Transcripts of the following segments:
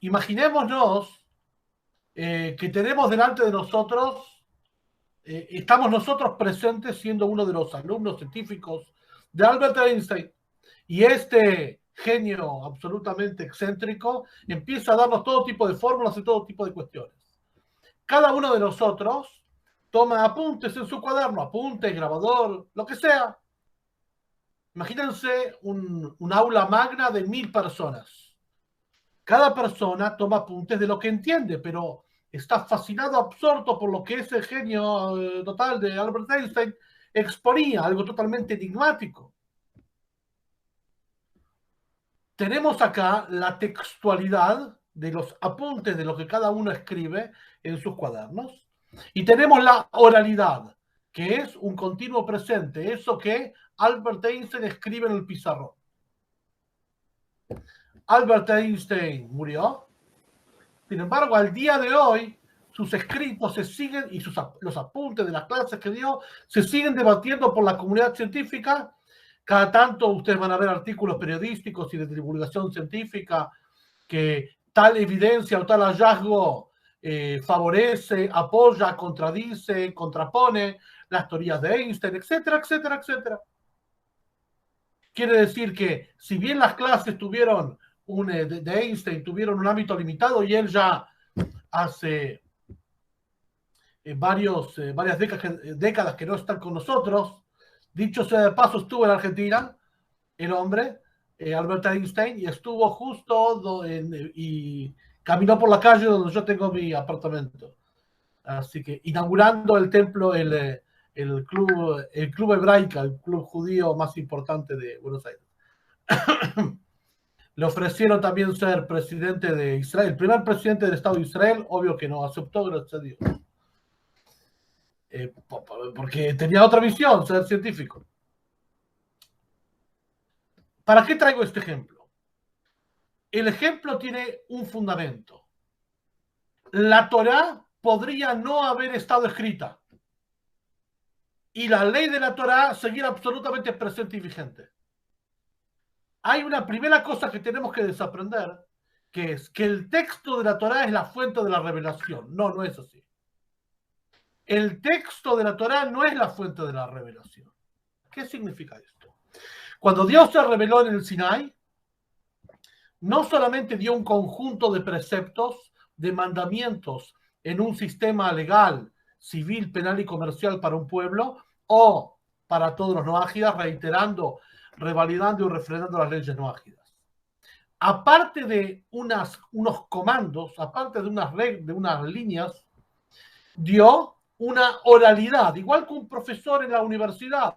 Imaginémonos que tenemos delante de nosotros, estamos nosotros presentes siendo uno de los alumnos científicos de Albert Einstein, y este genio absolutamente excéntrico empieza a darnos todo tipo de fórmulas y todo tipo de cuestiones. Cada uno de nosotros toma apuntes en su cuaderno, apuntes, grabador, lo que sea. Imagínense un aula magna de 1000 personas. Cada persona toma apuntes de lo que entiende, pero está fascinado, absorto por lo que ese genio total de Albert Einstein exponía, algo totalmente enigmático. Tenemos acá la textualidad de los apuntes de lo que cada uno escribe en sus cuadernos, y tenemos la oralidad, que es un continuo presente, eso que Albert Einstein escribe en el pizarrón. Albert Einstein murió. Sin embargo, al día de hoy, sus escritos se siguen, y los apuntes de las clases que dio se siguen debatiendo por la comunidad científica. Cada tanto ustedes van a ver artículos periodísticos y de divulgación científica que tal evidencia o tal hallazgo favorece, apoya, contradice, contrapone las teorías de Einstein, etcétera, etcétera, etcétera. Quiere decir que si bien las clases tuvieron de Einstein tuvieron un ámbito limitado, y él ya hace varias décadas que no está con nosotros. Dicho sea de paso, estuvo en Argentina, el hombre, Albert Einstein, y estuvo justo y caminó por la calle donde yo tengo mi apartamento. Así que inaugurando el templo, el club hebraica, el club judío más importante de Buenos Aires. Le ofrecieron también ser presidente de Israel, el primer presidente del Estado de Israel. Obvio que no aceptó, gracias a Dios. Porque tenía otra visión, ser científico. ¿Para qué traigo este ejemplo? El ejemplo tiene un fundamento. La Torá podría no haber estado escrita, y la ley de la Torá seguir absolutamente presente y vigente. Hay una primera cosa que tenemos que desaprender, que es que el texto de la Torá es la fuente de la revelación. No, no es así. El texto de la Torá no es la fuente de la revelación. ¿Qué significa esto? Cuando Dios se reveló en el Sinai, no solamente dio un conjunto de preceptos, de mandamientos en un sistema legal, civil, penal y comercial para un pueblo, o para todos los noágidas, reiterando, revalidando y refrendando las leyes noágidas. Aparte de unos comandos, aparte de unas líneas, dio una oralidad, igual que un profesor en la universidad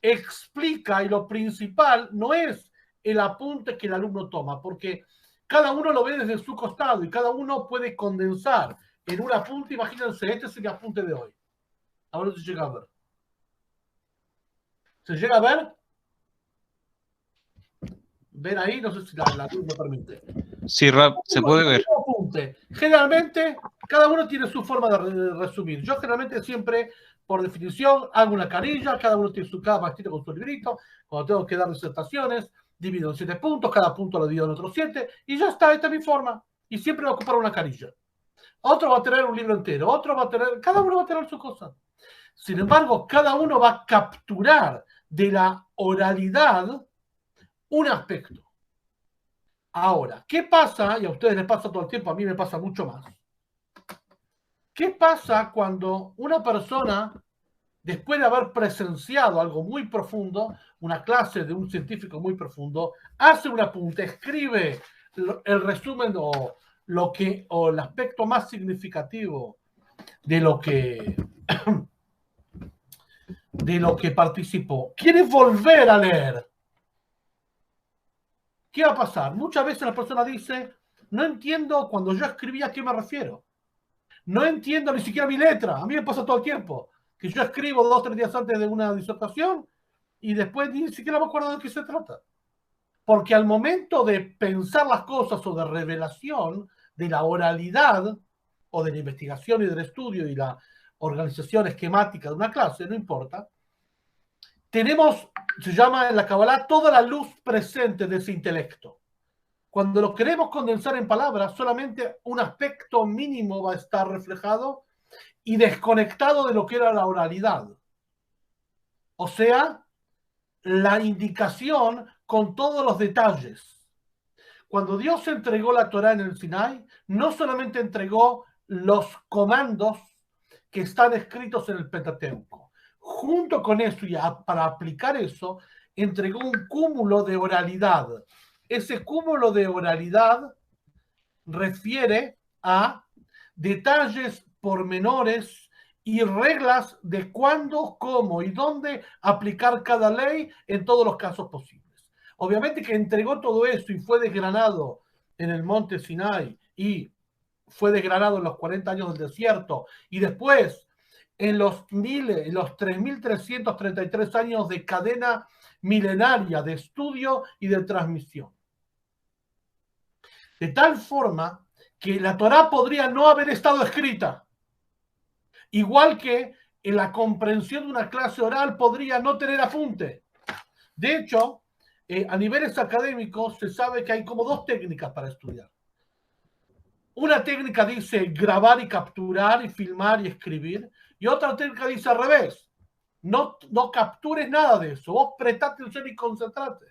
explica, y lo principal no es el apunte que el alumno toma, porque cada uno lo ve desde su costado y cada uno puede condensar en un apunte. Imagínense, este es el apunte de hoy. Ahora se llega a ver. ¿Se llega a ver? ¿Ven ahí? No sé si la luz me permite. Sí, Rab, se puede ver. Apunte. Generalmente, cada uno tiene su forma de resumir. Yo generalmente siempre, por definición, hago una carilla, cada uno tiene cada maestro con su librito. Cuando tengo que dar disertaciones, divido en 7 puntos, cada punto lo divido en otros 7, y ya está, esta es mi forma. Y siempre va a ocupar una carilla. Otro va a tener un libro entero, otro va a tener, cada uno va a tener su cosa. Sin embargo, cada uno va a capturar de la oralidad un aspecto. Ahora, ¿qué pasa? Y a ustedes les pasa todo el tiempo, a mí me pasa mucho más. ¿Qué pasa cuando una persona, después de haber presenciado algo muy profundo, una clase de un científico muy profundo, hace un apunte, escribe el resumen o el aspecto más significativo de lo que participó, quiere volver a leer? ¿Qué va a pasar? Muchas veces la persona dice, no entiendo cuando yo escribí a qué me refiero. No entiendo ni siquiera mi letra. A mí me pasa todo el tiempo que yo escribo 2 o 3 días antes de una disertación y después ni siquiera me acuerdo de qué se trata. Porque al momento de pensar las cosas, o de revelación, de la oralidad, o de la investigación y del estudio y la organización esquemática de una clase, no importa, tenemos, se llama en la Kabbalah, toda la luz presente de ese intelecto. Cuando lo queremos condensar en palabras, solamente un aspecto mínimo va a estar reflejado y desconectado de lo que era la oralidad. O sea, la indicación con todos los detalles. Cuando Dios entregó la Torá en el Sinai, no solamente entregó los comandos que están escritos en el Pentateuco. Junto con eso, y para aplicar eso, entregó un cúmulo de oralidad. Ese cúmulo de oralidad refiere a detalles pormenores y reglas de cuándo, cómo y dónde aplicar cada ley en todos los casos posibles. Obviamente que entregó todo eso y fue desgranado en el monte Sinai y fue desgranado en los 40 años del desierto y después en los 3.333 años de cadena milenaria de estudio y de transmisión. De tal forma que la Torá podría no haber estado escrita, igual que en la comprensión de una clase oral podría no tener apunte. De hecho, a niveles académicos se sabe que hay como dos técnicas para estudiar. Una técnica dice grabar y capturar y filmar y escribir, y otra técnica dice al revés. No captures nada de eso, vos prestá atención y concentrate.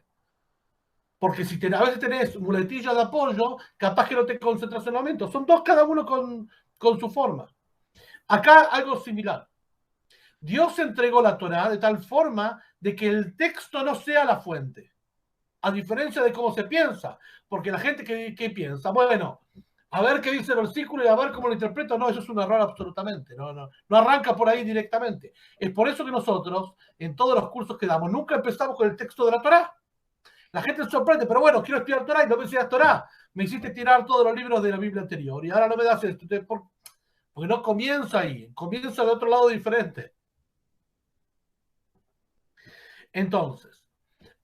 Porque si a veces tenés muletilla de apoyo, capaz que no te concentras en el momento. Son dos cada uno con su forma. Acá algo similar. Dios entregó la Torá de tal forma de que el texto no sea la fuente. A diferencia de cómo se piensa. Porque la gente que piensa, bueno, a ver qué dice el versículo y a ver cómo lo interpreto. No, eso es un error absolutamente. No arranca por ahí directamente. Es por eso que nosotros, en todos los cursos que damos, nunca empezamos con el texto de la Torá. La gente se sorprende, pero bueno, quiero estudiar Torá y no me enseñas Torá. Me hiciste tirar todos los libros de la Biblia anterior y ahora no me das esto. Porque no comienza ahí, comienza de otro lado diferente. Entonces,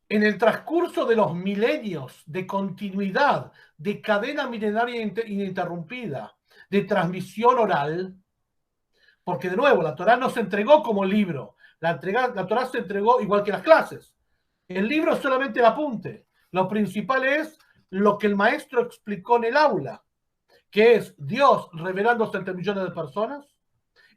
en el transcurso de los milenios de continuidad, de cadena milenaria ininterrumpida, de transmisión oral, porque de nuevo, la Torá no se entregó como libro, la Torá se entregó igual que las clases. El libro es solamente el apunte. Lo principal es lo que el maestro explicó en el aula, que es Dios revelándose entre millones de personas,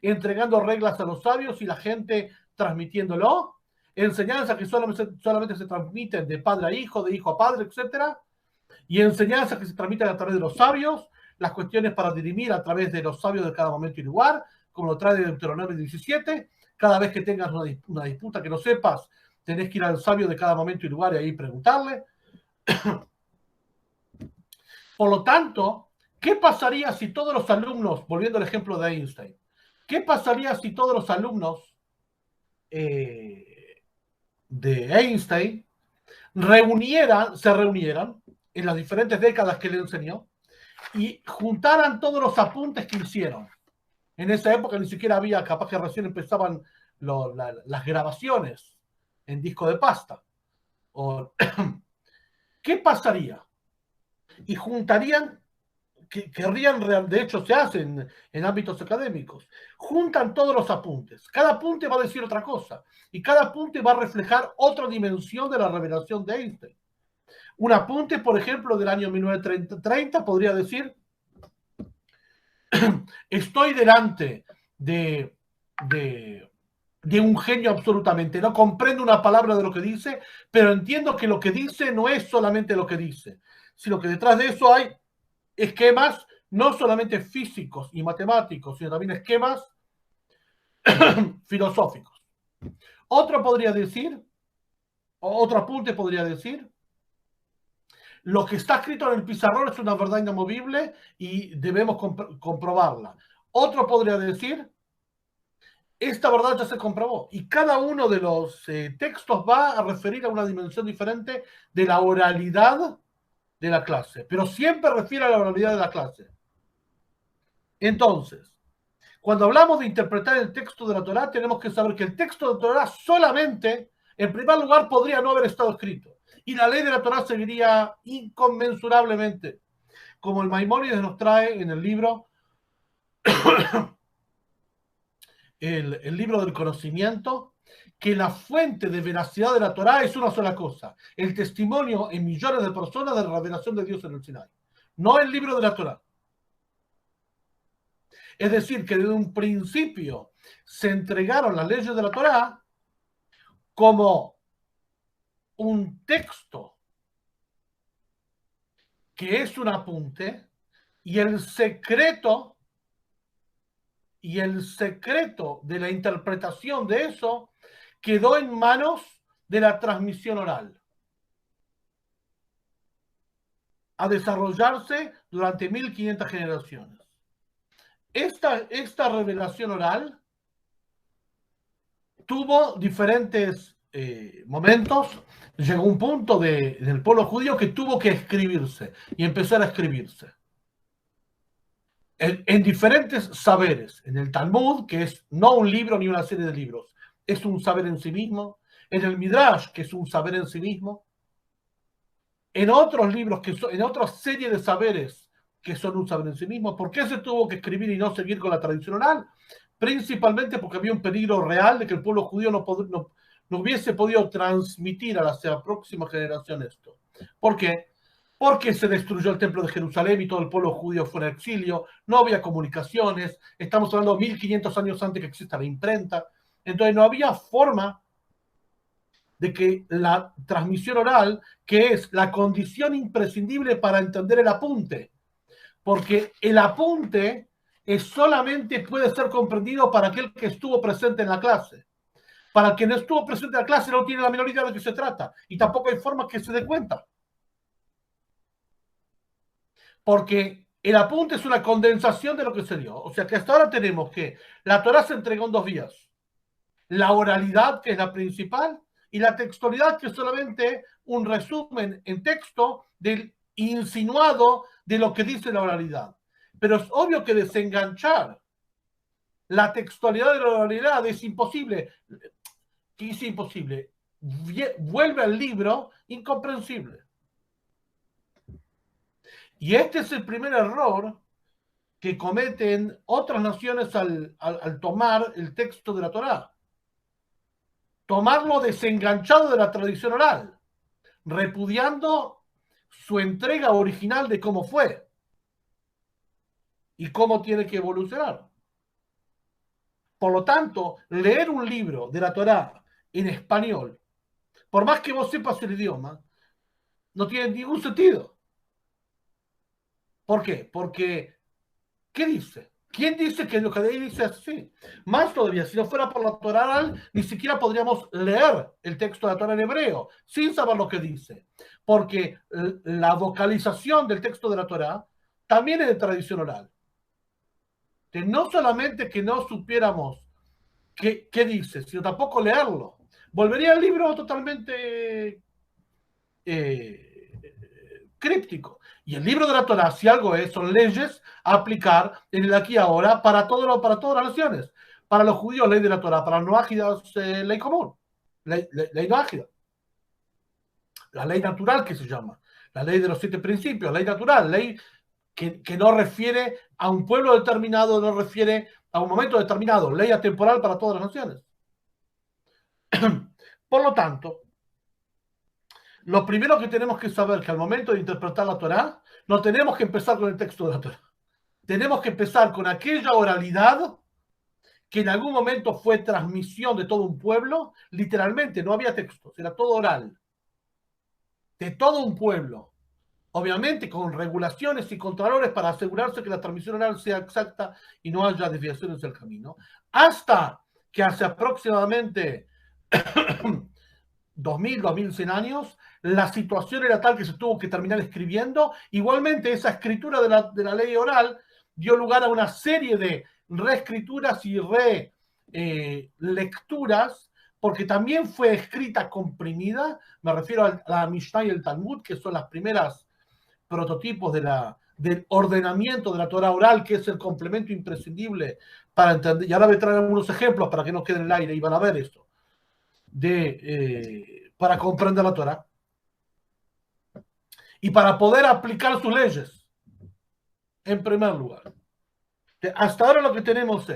entregando reglas a los sabios y la gente transmitiéndolo, enseñanzas que solamente se transmiten de padre a hijo, de hijo a padre, etc. Y enseñanzas que se transmiten a través de los sabios, las cuestiones para dirimir a través de los sabios de cada momento y lugar, como lo trae Deuteronomio 17. Cada vez que tengas una disputa que no sepas, tenés que ir al sabio de cada momento y lugar y ahí preguntarle. Por lo tanto, ¿qué pasaría si todos los alumnos, volviendo al ejemplo de Einstein, qué pasaría si todos los alumnos de Einstein se reunieran en las diferentes décadas que le enseñó y juntaran todos los apuntes que hicieron? En esa época ni siquiera había, capaz que recién empezaban las grabaciones en disco de pasta. ¿Qué pasaría? Y juntarían, de hecho se hacen en ámbitos académicos, juntan todos los apuntes. Cada apunte va a decir otra cosa y cada apunte va a reflejar otra dimensión de la revelación de Einstein. Un apunte, por ejemplo, del año 1930 podría decir: estoy delante de un genio absolutamente, no comprendo una palabra de lo que dice, pero entiendo que lo que dice no es solamente lo que dice, sino que detrás de eso hay esquemas no solamente físicos y matemáticos, sino también esquemas filosóficos. Otro apunte podría decir: lo que está escrito en el pizarrón es una verdad inamovible y debemos comprobarla. Otro podría decir: esta verdad ya se comprobó. Y cada uno de los textos va a referir a una dimensión diferente de la oralidad de la clase, pero siempre refiere a la oralidad de la clase. Entonces, cuando hablamos de interpretar el texto de la Torá, tenemos que saber que el texto de la Torá solamente, en primer lugar, podría no haber estado escrito. Y la ley de la Torá seguiría inconmensurablemente, como el Maimónides nos trae en el libro, el libro del conocimiento, que la fuente de veracidad de la Torá es una sola cosa: el testimonio en millones de personas de la revelación de Dios en el Sinai, no el libro de la Torá. Es decir, que desde un principio se entregaron las leyes de la Torá como un texto que es un apunte, y el secreto de la interpretación de eso quedó en manos de la transmisión oral, a desarrollarse durante 1500 generaciones. Esta revelación oral tuvo diferentes momentos. Llegó un punto del pueblo judío que tuvo que escribirse y empezar a escribirse en diferentes saberes. En el Talmud, que es no un libro ni una serie de libros, es un saber en sí mismo. En el Midrash, que es un saber en sí mismo. En otros libros, en otra serie de saberes que son un saber en sí mismo. ¿Por qué se tuvo que escribir y no seguir con la tradición oral? Principalmente porque había un peligro real de que el pueblo judío no hubiese podido transmitir a la próxima generación esto. ¿Por qué? Porque se destruyó el templo de Jerusalén y todo el pueblo judío fue en exilio, no había comunicaciones, estamos hablando de 1500 años antes que exista la imprenta, entonces no había forma de que la transmisión oral, que es la condición imprescindible para entender el apunte, porque el apunte solamente puede ser comprendido para aquel que estuvo presente en la clase. Para el que no estuvo presente en la clase no tiene la menor idea de qué se trata, y tampoco hay forma que se dé cuenta. Porque el apunte es una condensación de lo que se dio. O sea que hasta ahora tenemos que la Torá se entregó en dos vías: la oralidad, que es la principal, y la textualidad, que es solamente un resumen en texto del insinuado de lo que dice la oralidad. Pero es obvio que desenganchar la textualidad de la oralidad es imposible. ¿Qué es imposible? Vuelve al libro incomprensible. Y este es el primer error que cometen otras naciones al tomar el texto de la Torá. Tomarlo desenganchado de la tradición oral, repudiando su entrega original de cómo fue y cómo tiene que evolucionar. Por lo tanto, leer un libro de la Torá en español, por más que vos sepas el idioma, no tiene ningún sentido. ¿Por qué? Porque, ¿qué dice? ¿Quién dice que lo que ahí dice es así? Más todavía, si no fuera por la Torá oral, ni siquiera podríamos leer el texto de la Torá en hebreo, sin saber lo que dice. Porque la vocalización del texto de la Torá también es de tradición oral. Que no solamente que no supiéramos qué dice, sino tampoco leerlo. Volvería al libro totalmente críptico. Y el libro de la Torá, si algo es, son leyes a aplicar en el aquí y ahora para todas las naciones. Para los judíos, ley de la Torá; para los no ágidos, ley común, ley no ágida. La ley natural, que se llama. La ley de los 7 principios, ley natural, ley que no refiere a un pueblo determinado, no refiere a un momento determinado, ley atemporal para todas las naciones. Por lo tanto, lo primero que tenemos que saber, que al momento de interpretar la Torá, no tenemos que empezar con el texto de la Torá. Tenemos que empezar con aquella oralidad que en algún momento fue transmisión de todo un pueblo. Literalmente, no había textos, era todo oral. De todo un pueblo. Obviamente con regulaciones y contralores para asegurarse que la transmisión oral sea exacta y no haya desviaciones del camino. Hasta que hace aproximadamente 2100 años, la situación era tal que se tuvo que terminar escribiendo. Igualmente, esa escritura de la ley oral dio lugar a una serie de reescrituras y relecturas, porque también fue escrita comprimida. Me refiero a la Mishnah y el Talmud, que son las primeras prototipos del ordenamiento de la Torah oral, que es el complemento imprescindible para entender. Y ahora voy a traer algunos ejemplos para que no quede en el aire y van a ver esto. Para comprender la Torah y para poder aplicar sus leyes, en primer lugar. Hasta ahora lo que tenemos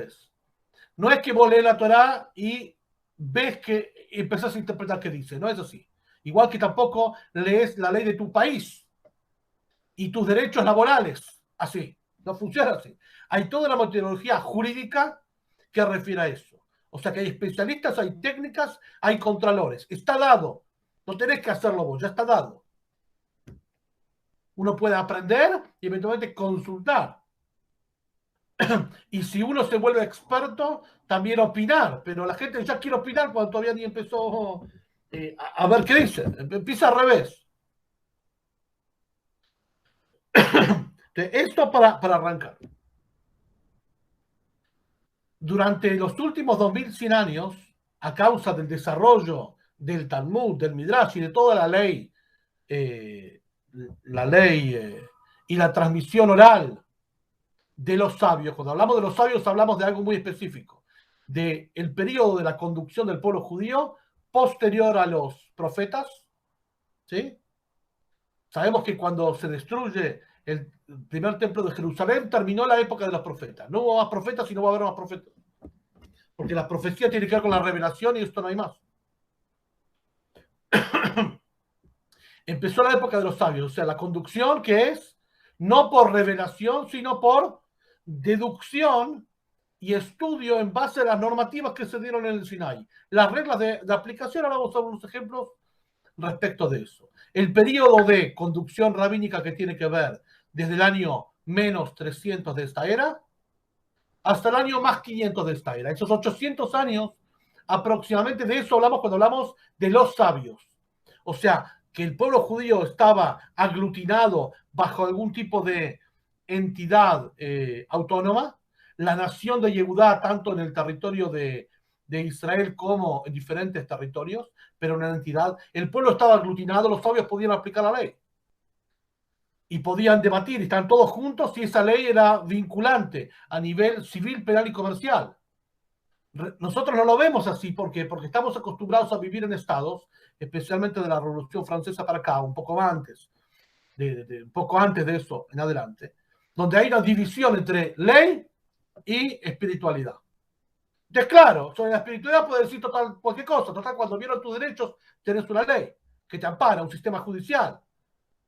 no es que vos lees la Torah y ves que empezás a interpretar qué dice. No es así. Igual que tampoco lees la ley de tu país y tus derechos laborales. Así. No funciona así. Hay toda la metodología jurídica que refiere a eso. O sea que hay especialistas, hay técnicas, hay contralores. Está dado. No tenés que hacerlo vos, ya está dado. Uno puede aprender y eventualmente consultar. Y si uno se vuelve experto, también opinar. Pero la gente ya quiere opinar cuando todavía ni empezó a ver qué dice. Empieza al revés. Esto para arrancar. Durante los últimos 2100 años, a causa del desarrollo del Talmud, del Midrash y de toda eh, la ley y la transmisión oral de los sabios, cuando hablamos de los sabios hablamos de algo muy específico, del periodo de la conducción del pueblo judío posterior a los profetas, ¿sí? Sabemos que cuando se destruye el primer templo de Jerusalén, terminó la época de los profetas. No hubo más profetas y no va a haber más profetas. Porque la profecía tiene que ver con la revelación y esto no hay más. Empezó la época de los sabios, o sea, la conducción que es no por revelación, sino por deducción y estudio en base a las normativas que se dieron en el Sinai. Las reglas de aplicación, ahora vamos a ver unos ejemplos respecto de eso. El periodo de conducción rabínica que tiene que ver desde el año menos 300 de esta era hasta el año más 500 de esta era. Esos 800 años aproximadamente, de eso hablamos cuando hablamos de los sabios. O sea, que el pueblo judío estaba aglutinado bajo algún tipo de entidad autónoma. La nación de Yehudá, tanto en el territorio de Israel como en diferentes territorios, pero una entidad. El pueblo estaba aglutinado, los sabios podían aplicar la ley. Y podían debatir, y estaban todos juntos, y esa ley era vinculante a nivel civil, penal y comercial. Nosotros no lo vemos así, porque estamos acostumbrados a vivir en estados, especialmente de la Revolución Francesa para acá, un poco antes, un poco antes de eso en adelante, donde hay una división entre ley y espiritualidad. Entonces, claro, sobre la espiritualidad puede decir total cualquier cosa. Total, cuando vieron tus derechos, tenés una ley que te ampara, un sistema judicial.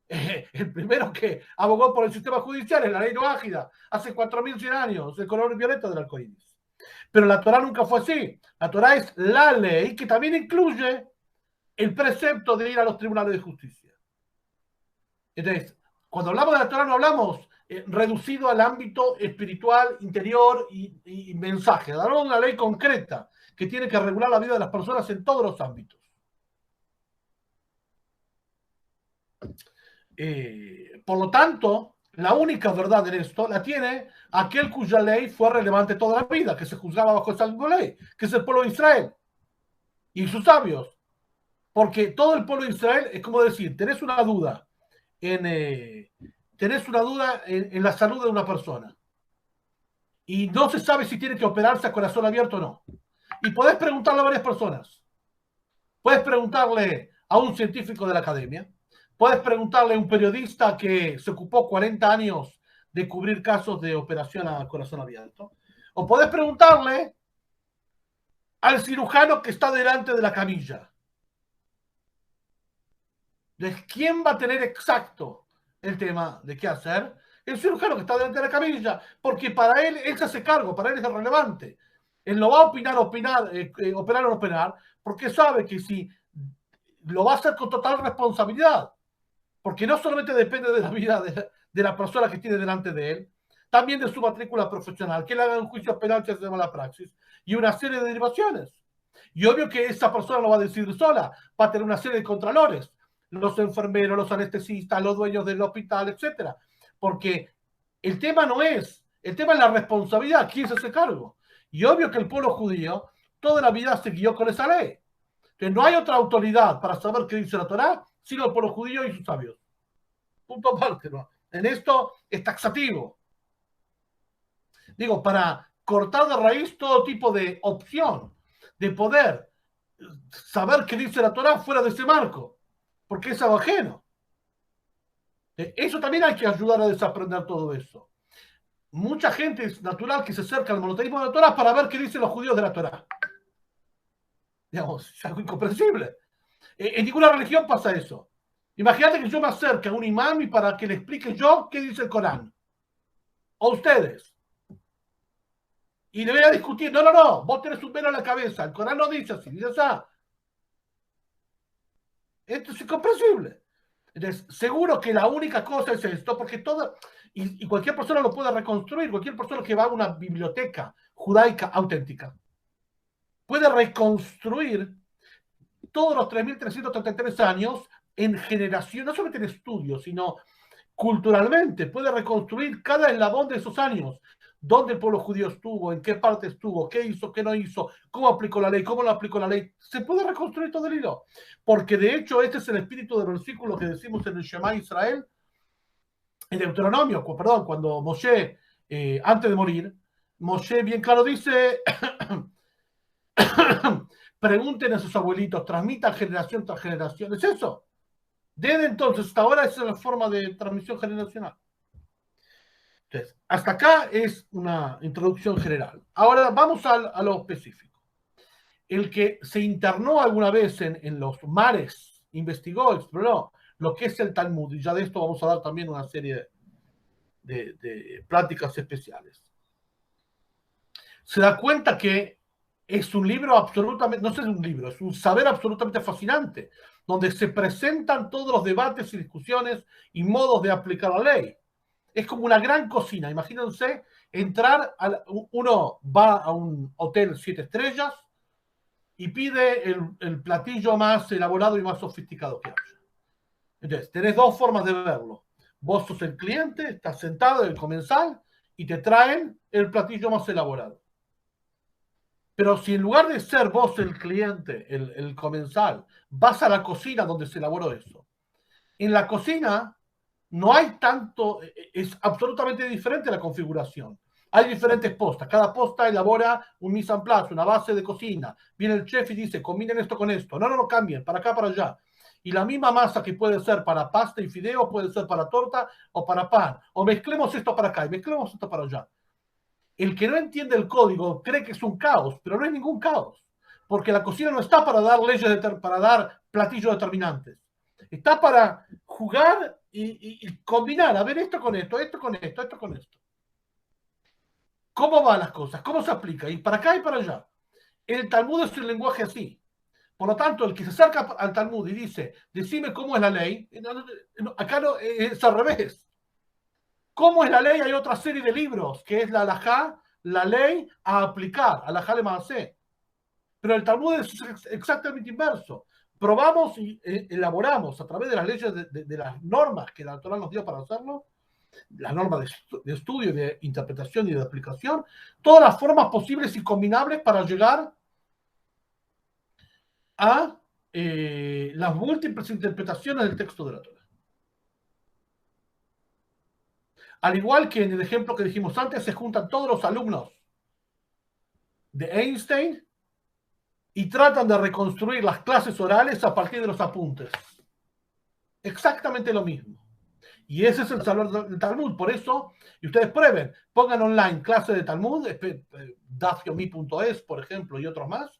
El primero que abogó por el sistema judicial es la ley noágida, hace 4100 años, el color violeta del arco iris. Pero la Torá nunca fue así. La Torá es la ley que también incluye el precepto de ir a los tribunales de justicia. Entonces, cuando hablamos de la Torá no hablamos reducido al ámbito espiritual, interior y mensaje. Hablamos de una ley concreta que tiene que regular la vida de las personas en todos los ámbitos. Por lo tanto, la única verdad en esto la tiene aquel cuya ley fue relevante toda la vida, que se juzgaba bajo esa misma ley, que es el pueblo de Israel y sus sabios. Porque todo el pueblo de Israel es como decir, tenés una duda en la salud de una persona y no se sabe si tiene que operarse a corazón abierto o no. Y podés preguntarle a varias personas. Puedes preguntarle a un científico de la academia, puedes preguntarle a un periodista que se ocupó 40 años de cubrir casos de operación a corazón abierto, o puedes preguntarle al cirujano que está delante de la camilla. Entonces, ¿quién va a tener exacto el tema de qué hacer? El cirujano que está delante de la camilla, porque para él se hace cargo, para él es relevante. Él no va a opinar o no operar, porque sabe que si lo va a hacer con total responsabilidad, porque no solamente depende de la vida de la persona que tiene delante de él, también de su matrícula profesional, que le haga un juicio penal que se llama la praxis, y una serie de derivaciones. Y obvio que esa persona no va a decidir sola, va a tener una serie de contralores, los enfermeros, los anestesistas, los dueños del hospital, etcétera. Porque el tema es la responsabilidad, quién se hace cargo. Y obvio que el pueblo judío toda la vida se guió con esa ley. Que no hay otra autoridad para saber qué dice la Torá, sino el pueblo judío y sus sabios. Punto aparte, ¿no? En esto es taxativo. Digo, para cortar de raíz todo tipo de opción, de poder saber qué dice la Torá fuera de ese marco, porque es algo ajeno. Eso también hay que ayudar a desaprender todo eso. Mucha gente es natural que se acerca al monoteísmo de la Torá para ver qué dicen los judíos de la Torá. Digamos, es algo incomprensible. En ninguna religión pasa eso. Imagínate que yo me acerque a un imán y para que le explique yo qué dice el Corán. O ustedes. Y le voy a discutir. No, no, no. Vos tenés un velo en la cabeza. El Corán no dice así. Dice así. Esto es incomprensible. Entonces, seguro que la única cosa es esto, porque todo, y cualquier persona lo puede reconstruir, cualquier persona que va a una biblioteca judaica auténtica puede reconstruir todos los 3.333 años en generación, no solamente en estudios, sino culturalmente, puede reconstruir cada eslabón de esos años, dónde el pueblo judío estuvo, en qué parte estuvo, qué hizo, qué no hizo, cómo aplicó la ley, cómo no aplicó la ley. Se puede reconstruir todo el hilo, porque de hecho este es el espíritu del versículo que decimos en el Shema Israel, en Deuteronomio, perdón, cuando Moshe, antes de morir, Moshe bien claro dice, pregunten a sus abuelitos, transmitan generación tras generación, es eso. Desde entonces hasta ahora esa es la forma de transmisión generacional. Entonces, hasta acá es una introducción general. Ahora vamos a lo específico. El que se internó alguna vez en los mares, investigó, exploró lo que es el Talmud, y ya de esto vamos a dar también una serie de pláticas especiales. Se da cuenta que es un libro absolutamente, no sé si es un libro, es un saber absolutamente fascinante, donde se presentan todos los debates y discusiones y modos de aplicar la ley. Es como una gran cocina. Imagínense entrar, uno va a un hotel 7 estrellas y pide el platillo más elaborado y más sofisticado que haya. Entonces, tenés dos formas de verlo. Vos sos el cliente, estás sentado en el comensal y te traen el platillo más elaborado. Pero si en lugar de ser vos el cliente, el comensal, vas a la cocina donde se elaboró eso, en la cocina no hay tanto, es absolutamente diferente la configuración. Hay diferentes postas, cada posta elabora un mise en place, una base de cocina. Viene el chef y dice, combinen esto con esto. No, no, no cambien, para acá, para allá. Y la misma masa que puede ser para pasta y fideo, puede ser para torta o para pan. O mezclemos esto para acá y mezclemos esto para allá. El que no entiende el código cree que es un caos, pero no es ningún caos. Porque la cocina no está para dar leyes, para dar platillos determinantes. Está para jugar y combinar, a ver esto con esto, esto con esto, esto con esto. ¿Cómo van las cosas? ¿Cómo se aplica? Y para acá y para allá. El Talmud es un lenguaje así. Por lo tanto, el que se acerca al Talmud y dice, decime cómo es la ley, acá no, es al revés. ¿Cómo es la ley? Hay otra serie de libros, que es la halajá, la ley a aplicar, halajá le maasé. Pero el Talmud es exactamente inverso. Probamos y elaboramos a través de las leyes, de las normas que la Torah nos dio para hacerlo, las normas de estudio, de interpretación y de aplicación, todas las formas posibles y combinables para llegar a las múltiples interpretaciones del texto de la Torah. Al igual que en el ejemplo que dijimos antes, se juntan todos los alumnos de Einstein y tratan de reconstruir las clases orales a partir de los apuntes. Exactamente lo mismo. Y ese es el salón del Talmud. Por eso, y ustedes prueben, pongan online clase de Talmud, dafyomi.es, por ejemplo, y otros más.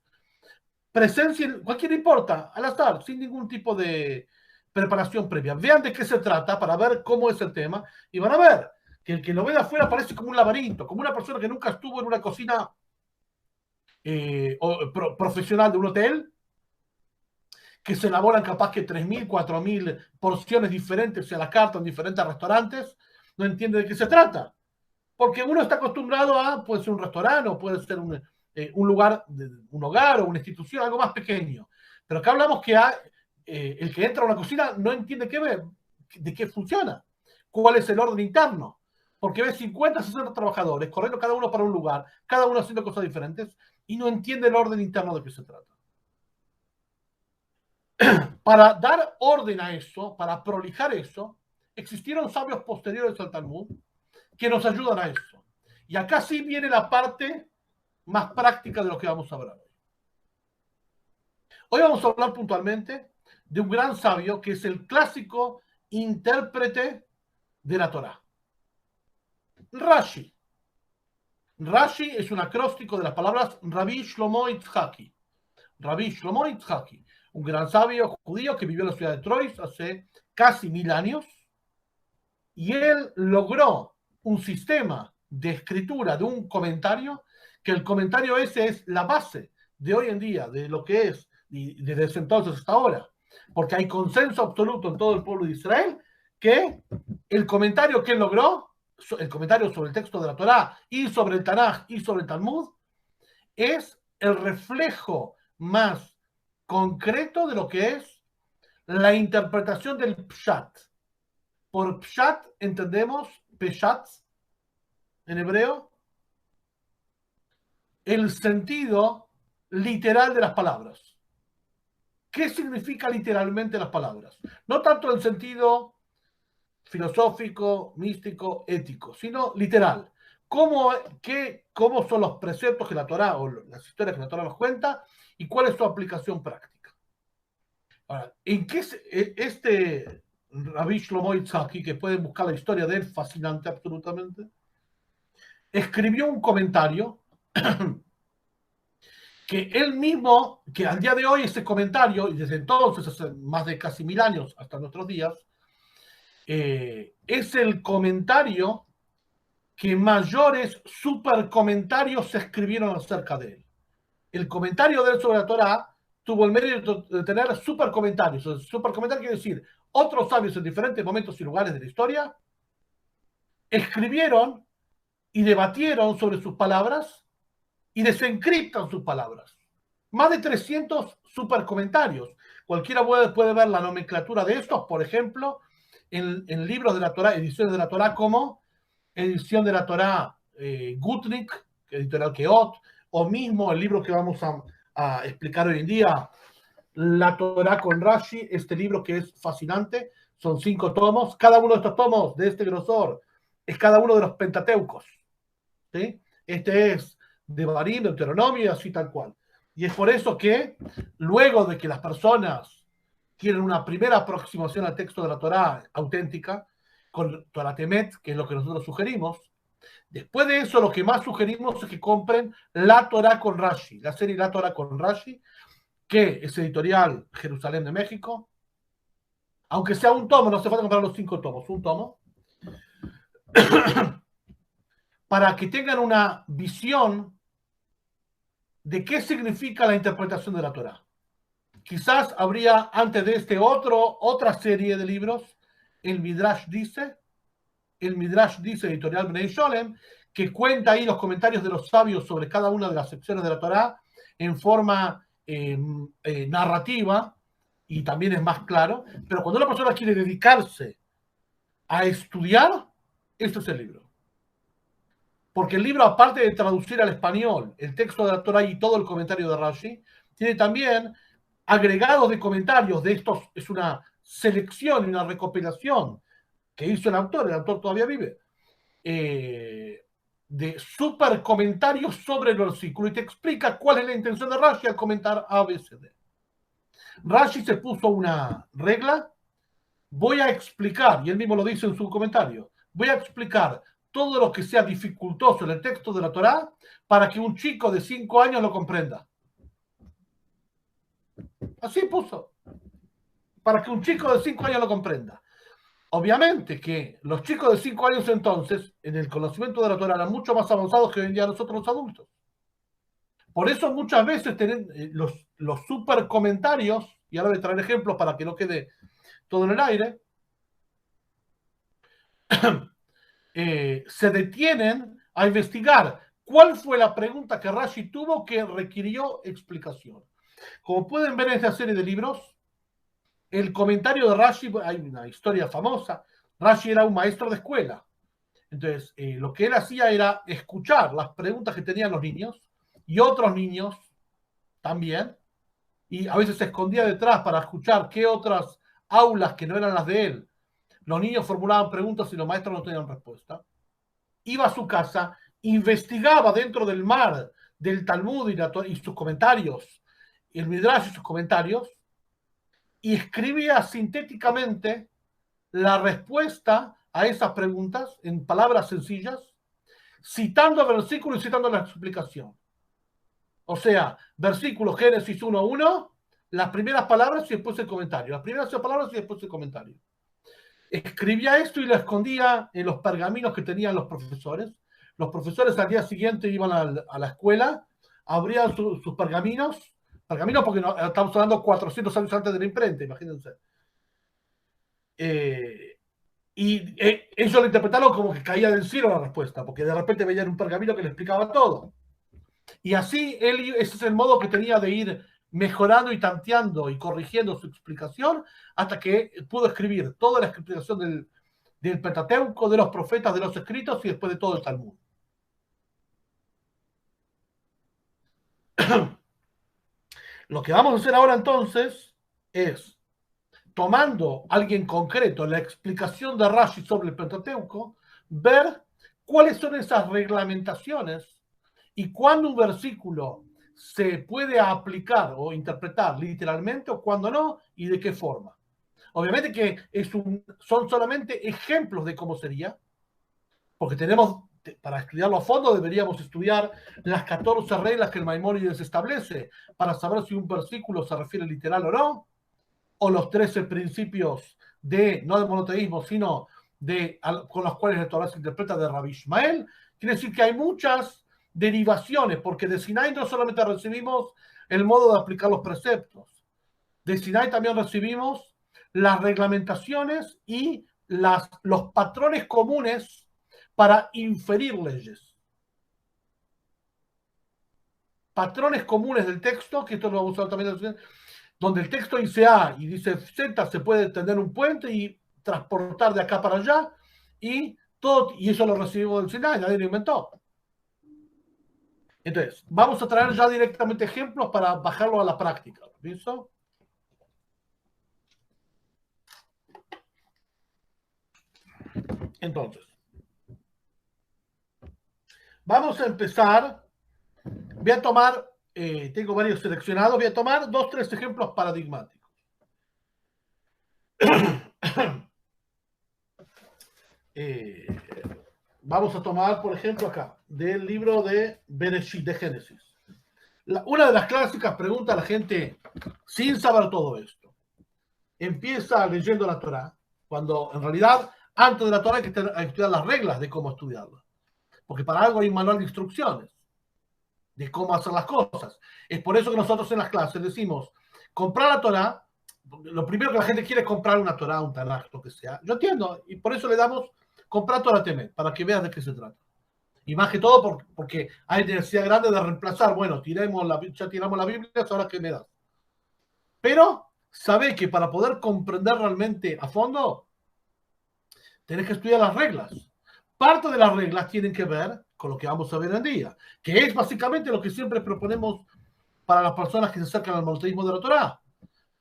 Presencien, cualquiera importa, al azar, sin ningún tipo de preparación previa. Vean de qué se trata para ver cómo es el tema y van a ver que el que lo ve de afuera parece como un laberinto, como una persona que nunca estuvo en una cocina profesional de un hotel, que se elaboran capaz que 3.000, 4.000 porciones diferentes a la carta en diferentes restaurantes, no entiende de qué se trata. Porque uno está acostumbrado a, puede ser un restaurante o puede ser un lugar, un hogar o una institución, algo más pequeño. Pero acá hablamos que el que entra a una cocina no entiende de qué funciona, cuál es el orden interno. Porque ve 50, 60 trabajadores corriendo cada uno para un lugar, cada uno haciendo cosas diferentes y no entiende el orden interno de qué se trata. Para dar orden a eso, para prolijar eso, existieron sabios posteriores al Talmud que nos ayudan a eso. Y acá sí viene la parte más práctica de lo que vamos a hablar hoy. Hoy vamos a hablar puntualmente de un gran sabio que es el clásico intérprete de la Torá. Rashi. Rashi es un acróstico de las palabras Rabbi Shlomo Itzhaki, Rabbi Shlomo Yitzhaki, un gran sabio judío que vivió en la ciudad de Troyes hace casi 1000 años, y él logró un sistema de escritura de un comentario, que el comentario ese es la base de hoy en día, de lo que es, y desde ese entonces hasta ahora, porque hay consenso absoluto en todo el pueblo de Israel, que el comentario que él logró, el comentario sobre el texto de la Torá y sobre el Tanaj y sobre el Talmud, es el reflejo más concreto de lo que es la interpretación del Pshat. Por Pshat entendemos, Peshat en hebreo, el sentido literal de las palabras. ¿Qué significa literalmente las palabras? No tanto en sentido filosófico, místico, ético, sino literal. ¿Cómo son los preceptos que la Torá o las historias que la Torá nos cuenta y cuál es su aplicación práctica? Ahora, ¿en qué este Rabbi Shlomo Yitzhaki, que pueden buscar la historia de él, fascinante absolutamente, escribió un comentario que él mismo, que al día de hoy ese comentario, y desde entonces, hace más de casi 1000 años hasta nuestros días, es el comentario que mayores super comentarios se escribieron acerca de él. El comentario de él sobre la Torá tuvo el mérito de tener super comentarios. Super comentario quiere decir, otros sabios en diferentes momentos y lugares de la historia escribieron y debatieron sobre sus palabras y desencriptan sus palabras. Más de 300 super comentarios. Cualquiera puede ver la nomenclatura de estos, por ejemplo, en libros de la Torá, ediciones de la Torá como edición de la Torá Gutnick, editorial Keot, o mismo el libro que vamos a explicar hoy en día, La Torá con Rashi, este libro que es fascinante, son 5 tomos, cada uno de estos tomos de este grosor es cada uno de los Pentateucos, ¿sí? Este es Devarim, Deuteronomio y así tal cual. Y es por eso que luego de que las personas tienen una primera aproximación al texto de la Torá auténtica, con Torah Temet, que es lo que nosotros sugerimos, después de eso lo que más sugerimos es que compren La Torá con Rashi, la serie La Torá con Rashi, que es editorial Jerusalén de México, aunque sea un tomo, no hace falta comprar los 5 tomos, un tomo, para que tengan una visión de qué significa la interpretación de la Torá. Quizás habría antes de este otra serie de libros, el Midrash dice, editorial Bnei Sholem, que cuenta ahí los comentarios de los sabios sobre cada una de las secciones de la Torá en forma narrativa, y también es más claro, pero cuando una persona quiere dedicarse a estudiar, este es el libro. Porque el libro, aparte de traducir al español el texto de la Torá y todo el comentario de Rashi, tiene también agregados de comentarios de estos, es una selección y una recopilación que hizo el autor todavía vive, de super comentarios sobre el versículo y te explica cuál es la intención de Rashi al comentar A, B, C, D. Rashi se puso una regla, voy a explicar, y él mismo lo dice en su comentario, voy a explicar todo lo que sea dificultoso en el texto de la Torá para que un chico de 5 años lo comprenda. Así puso, para que un chico de 5 años lo comprenda. Obviamente que los chicos de 5 años entonces, en el conocimiento de la Torá, eran mucho más avanzados que hoy en día nosotros los adultos. Por eso muchas veces tienen los super comentarios, y ahora voy a traer ejemplos para que no quede todo en el aire, se detienen a investigar cuál fue la pregunta que Rashi tuvo que requirió explicación. Como pueden ver en esta serie de libros, el comentario de Rashi, hay una historia famosa, Rashi era un maestro de escuela. Entonces, lo que él hacía era escuchar las preguntas que tenían los niños y otros niños también, y a veces se escondía detrás para escuchar qué otras aulas que no eran las de él, los niños formulaban preguntas y los maestros no tenían respuesta. Iba a su casa, investigaba dentro del mar del Talmud y sus comentarios, y el Midrash y sus comentarios, y escribía sintéticamente la respuesta a esas preguntas en palabras sencillas, citando el versículo y citando la explicación. O sea, versículo Génesis 1:1, las primeras palabras y después el comentario. Las primeras palabras y después el comentario. Escribía esto y lo escondía en los pergaminos que tenían los profesores. Los profesores al día siguiente iban a la escuela, abrían sus pergaminos porque no, estamos hablando 400 años antes de la imprenta, imagínense. Ellos lo interpretaron como que caía del cielo la respuesta, porque de repente veían un pergamino que le explicaba todo. Y así ese es el modo que tenía de ir mejorando y tanteando y corrigiendo su explicación hasta que pudo escribir toda la explicación del Pentateuco, de los profetas, de los escritos y después de todo el Talmud. Lo que vamos a hacer ahora entonces es, tomando a alguien concreto la explicación de Rashi sobre el Pentateuco, ver cuáles son esas reglamentaciones y cuándo un versículo se puede aplicar o interpretar literalmente o cuándo no y de qué forma. Obviamente que son solamente ejemplos de cómo sería, porque para estudiarlo a fondo deberíamos estudiar las 14 reglas que el Maimónides establece para saber si un versículo se refiere literal o no, o los 13 principios no de monoteísmo, sino con los cuales la Torah se interpreta de Rabbi Ishmael. Quiere decir que hay muchas derivaciones, porque de Sinai no solamente recibimos el modo de aplicar los preceptos, de Sinai también recibimos las reglamentaciones y los patrones comunes para inferir leyes. Patrones comunes del texto, que esto lo vamos a ver también, donde el texto dice A y dice Z, se puede tender un puente y transportar de acá para allá, y eso lo recibimos del Sinai, nadie lo inventó. Entonces, vamos a traer ya directamente ejemplos para bajarlo a la práctica. ¿Listo? Entonces, vamos a empezar. Voy a tomar, tengo varios seleccionados, voy a tomar 2 o 3 ejemplos paradigmáticos. Vamos a tomar, por ejemplo, acá, del libro de Bereshit, de Génesis. Una de las clásicas preguntas a la gente, sin saber todo esto, empieza leyendo la Torah, cuando en realidad, antes de la Torah hay que estudiar las reglas de cómo estudiarla. Porque para algo hay un manual de instrucciones de cómo hacer las cosas. Es por eso que nosotros en las clases decimos, comprar la Torah, lo primero que la gente quiere es comprar una Torah, un Tanaj, lo que sea. Yo entiendo, y por eso le damos comprar Torah Temet, para que veas de qué se trata. Y más que todo porque hay necesidad grande de reemplazar, bueno, ya tiramos la Biblia, ahora qué me das. Pero sabe que para poder comprender realmente a fondo, tenés que estudiar las reglas. Parte de las reglas tienen que ver con lo que vamos a ver hoy en día, que es básicamente lo que siempre proponemos para las personas que se acercan al monoteísmo de la Torah.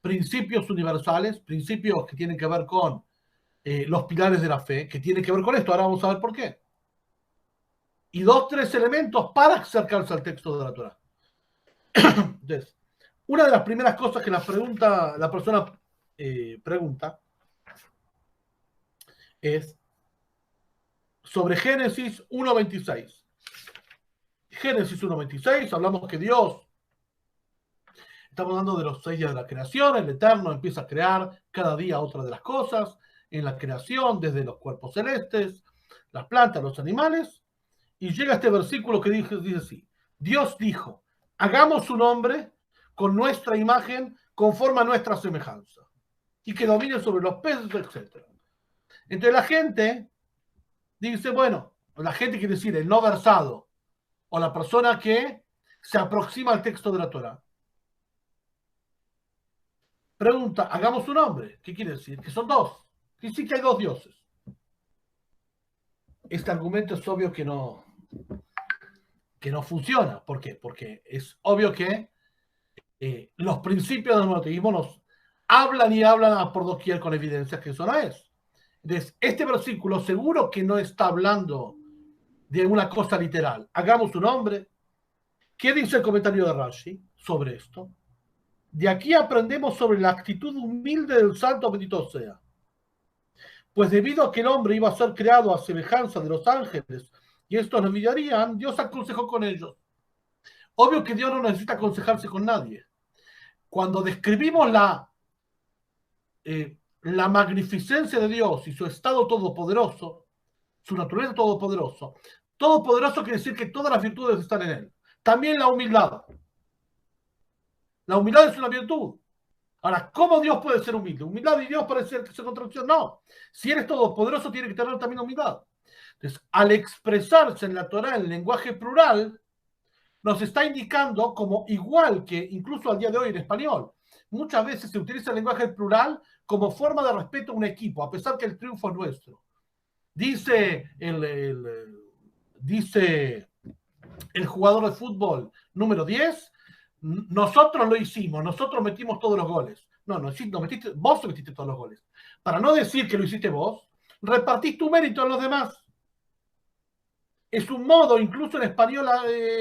Principios universales, principios que tienen que ver con los pilares de la fe, que tienen que ver con esto. Ahora vamos a ver por qué. Y 2 o 3 elementos para acercarse al texto de la Torah. Entonces, una de las primeras cosas que la persona pregunta es sobre Génesis 1:26. Génesis 1:26, hablamos que Dios, estamos hablando de los 6 días de la creación, el Eterno empieza a crear cada día otra de las cosas en la creación, desde los cuerpos celestes, las plantas, los animales, y llega este versículo que dice así: Dios dijo, hagamos un hombre con nuestra imagen, conforme a nuestra semejanza, y que domine sobre los peces, etc. Entonces la gente dice, bueno, la gente quiere decir el no versado, o la persona que se aproxima al texto de la Torah, pregunta, hagamos un hombre. ¿Qué quiere decir? Que son 2. Que sí que hay 2 dioses. Este argumento es obvio que no funciona. ¿Por qué? Porque es obvio que los principios del monoteísmo nos hablan y hablan por doquier con evidencias que eso no es. Entonces, este versículo seguro que no está hablando de una cosa literal. Hagamos un hombre. ¿Qué dice el comentario de Rashi sobre esto? De aquí aprendemos sobre la actitud humilde del santo, bendito sea. Pues debido a que el hombre iba a ser creado a semejanza de los ángeles y estos lo envidiarían, Dios aconsejó con ellos. Obvio que Dios no necesita aconsejarse con nadie. Cuando describimos la magnificencia de Dios y su estado todopoderoso, su naturaleza todopoderoso quiere decir que todas las virtudes están en él. También la humildad. La humildad es una virtud. Ahora, ¿cómo Dios puede ser humilde? Humildad y Dios parece que son contradicción. No. Si eres todopoderoso, tiene que tener también humildad. Entonces, al expresarse en la Torá en lenguaje plural, nos está indicando, como igual que incluso al día de hoy en español, muchas veces se utiliza el lenguaje plural como forma de respeto a un equipo, a pesar que el triunfo es nuestro. Dice el jugador de fútbol número 10, nosotros lo hicimos, nosotros metimos todos los goles. No metiste, vos metiste todos los goles. Para no decir que lo hiciste vos, repartís tu mérito a los demás. Es un modo, incluso en español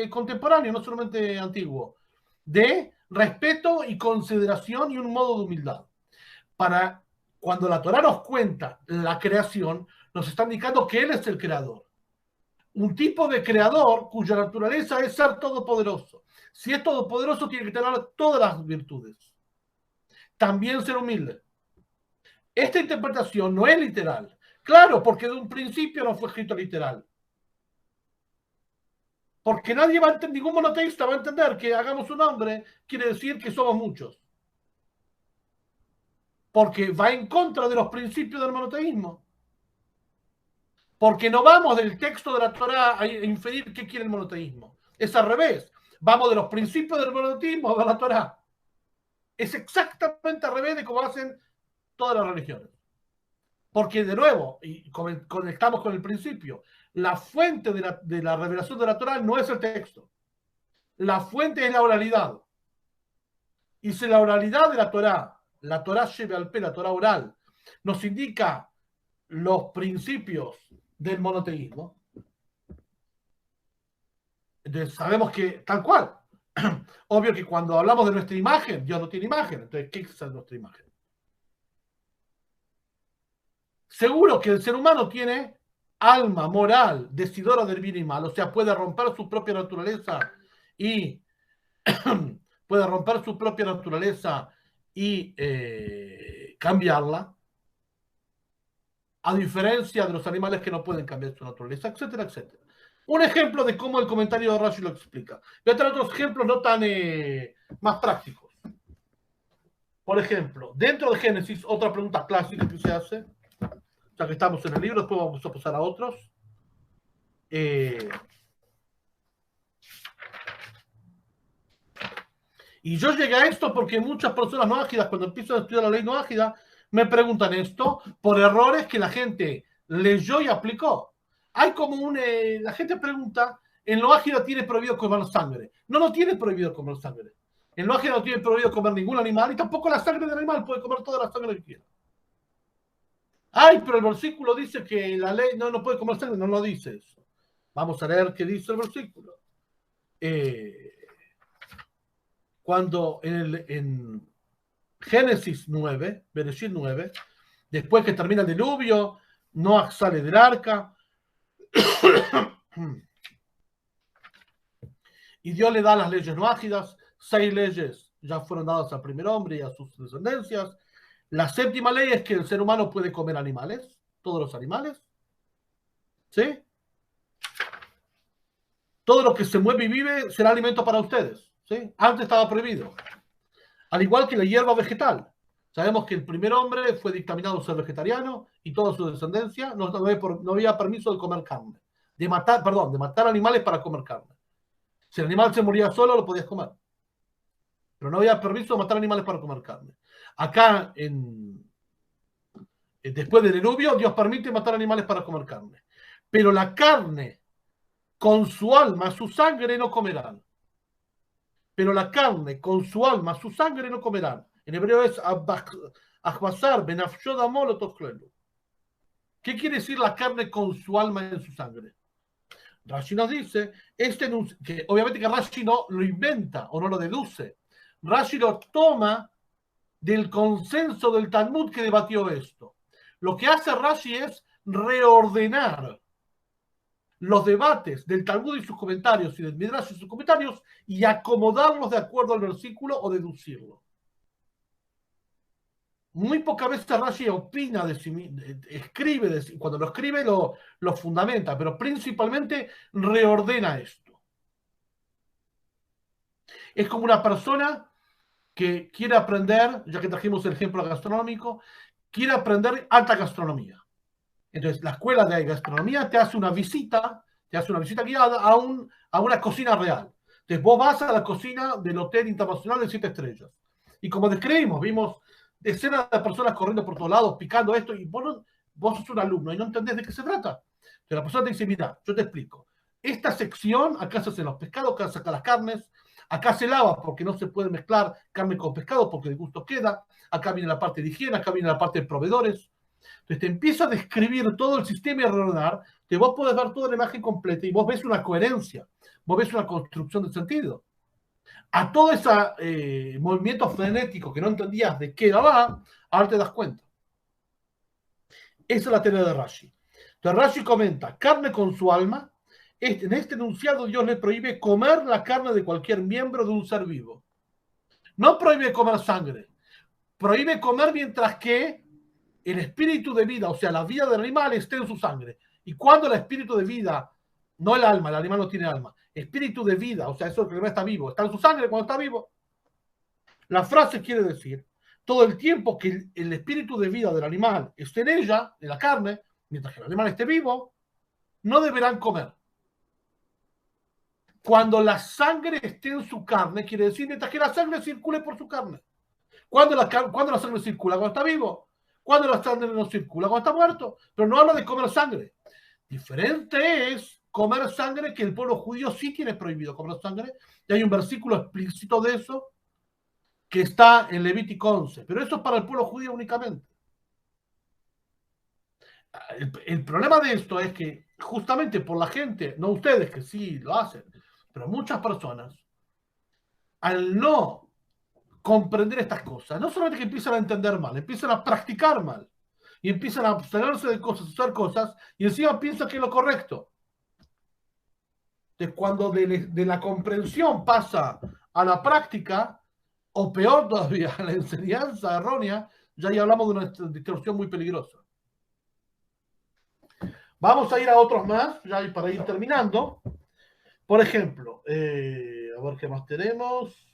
contemporáneo, no solamente antiguo, de respeto y consideración y un modo de humildad. Para cuando la Torá nos cuenta la creación, nos está indicando que Él es el creador. Un tipo de creador cuya naturaleza es ser todopoderoso. Si es todopoderoso, tiene que tener todas las virtudes. También ser humilde. Esta interpretación no es literal. Claro, porque de un principio no fue escrito literal. Porque nadie va a entender, ningún monoteísta va a entender que hagamos un hombre quiere decir que somos muchos. Porque va en contra de los principios del monoteísmo. Porque no vamos del texto de la Torá a inferir qué quiere el monoteísmo. Es al revés. Vamos de los principios del monoteísmo a la Torá. Es exactamente al revés de cómo hacen todas las religiones. Porque, de nuevo, y conectamos con el principio, la fuente de la revelación de la Torá no es el texto. La fuente es la oralidad. Y si la oralidad de la Torá lleve al pie, la Torá oral, nos indica los principios del monoteísmo, entonces sabemos que, tal cual, obvio que cuando hablamos de nuestra imagen, Dios no tiene imagen, entonces, ¿qué es nuestra imagen? Seguro que el ser humano tiene alma, moral, decidora del bien y mal, o sea, puede romper su propia naturaleza y cambiarla, a diferencia de los animales que no pueden cambiar su naturaleza, etcétera, etcétera. Un ejemplo de cómo el comentario de Rashi lo explica. Voy a traer otros ejemplos no tan más prácticos. Por ejemplo, dentro de Génesis, otra pregunta clásica que se hace, ya que estamos en el libro, después vamos a pasar a otros. Y yo llegué a esto porque muchas personas no ágidas, cuando empiezan a estudiar la ley no ágida, me preguntan esto por errores que la gente leyó y aplicó. Hay como la gente pregunta, en lo ágida tiene prohibido comer sangre. No tiene prohibido comer sangre. En lo ágida no tiene prohibido comer ningún animal y tampoco la sangre del animal, puede comer toda la sangre que quiera. Ay, pero el versículo dice que la ley no puede comer sangre, no lo dice eso. Vamos a leer qué dice el versículo. Cuando en Génesis 9, Bereshit 9, después que termina el diluvio, Noah sale del arca y Dios le da las leyes noágidas. 6 leyes ya fueron dadas al primer hombre y a sus descendencias. La séptima ley es que el ser humano puede comer animales, todos los animales, ¿sí? Todo lo que se mueve y vive será alimento para ustedes, ¿sí? Antes estaba prohibido. Al igual que la hierba vegetal. Sabemos que el primer hombre fue dictaminado ser vegetariano y toda su descendencia no había permiso de comer carne. De matar animales para comer carne. Si el animal se moría solo, lo podías comer. Pero no había permiso de matar animales para comer carne. Acá, después del diluvio, Dios permite matar animales para comer carne. Pero la carne, con su alma, su sangre, no comerán. Pero la carne, con su alma, su sangre, no comerán. En hebreo es Ahbasar, Benafshod Amol Otochlelu. ¿Qué quiere decir la carne con su alma en su sangre? Rashi nos dice, que obviamente que Rashi no lo inventa o no lo deduce. Rashi lo toma del consenso del Talmud que debatió esto. Lo que hace Rashi es reordenar los debates del Talmud y sus comentarios y del Midrash y sus comentarios y acomodarlos de acuerdo al versículo o deducirlo. Muy pocas veces Rashi opina de sí mismo, escribe, cuando lo escribe lo fundamenta, pero principalmente reordena esto. Es como una persona que quiere aprender, ya que trajimos el ejemplo gastronómico, quiere aprender alta gastronomía. Entonces, la escuela de gastronomía te hace una visita guiada a una cocina real. Entonces, vos vas a la cocina del Hotel Internacional de 7 Estrellas. Y como describimos, vimos decenas de personas corriendo por todos lados, picando esto, y vos sos un alumno y no entendés de qué se trata. Entonces, la persona te dice, mira, yo te explico. Esta sección, acá se hacen los pescados, acá se sacan las carnes, acá se lava porque no se puede mezclar carne con pescado porque de gusto queda, acá viene la parte de higiene, acá viene la parte de proveedores. Entonces te empieza a describir todo el sistema y a reordenar, que vos podés ver toda la imagen completa y vos ves una coherencia, vos ves una construcción de sentido. A todo ese movimiento frenético que no entendías de qué va, ahora te das cuenta. Esa es la teoría de Rashi. Entonces Rashi comenta, carne con su alma, en este enunciado Dios le prohíbe comer la carne de cualquier miembro de un ser vivo. No prohíbe comer sangre, prohíbe comer mientras que el espíritu de vida, o sea, la vida del animal esté en su sangre. Y cuando el espíritu de vida, no el alma, el animal no tiene alma, espíritu de vida, o sea, eso que no está vivo, está en su sangre cuando está vivo. La frase quiere decir, todo el tiempo que el espíritu de vida del animal esté en ella, en la carne, mientras que el animal esté vivo, no deberán comer. Cuando la sangre esté en su carne, quiere decir mientras que la sangre circule por su carne. ¿Cuándo la sangre circula? Cuando está vivo. ¿Cuándo la sangre no circula? Cuando está muerto. Pero no habla de comer sangre. Diferente es comer sangre, que el pueblo judío sí tiene prohibido comer sangre. Y hay un versículo explícito de eso que está en Levítico 11. Pero eso es para el pueblo judío únicamente. El problema de esto es que justamente por la gente, no ustedes que sí lo hacen, pero muchas personas, al no comprender estas cosas, no solamente que empiezan a entender mal, empiezan a practicar mal y empiezan a abstenerse de cosas, hacer cosas y encima piensan que es lo correcto. Entonces, cuando de la comprensión pasa a la práctica, o peor todavía, a la enseñanza errónea, ya ahí hablamos de una distorsión muy peligrosa. Vamos a ir a otros más, ya para ir terminando. Por ejemplo, a ver qué más tenemos.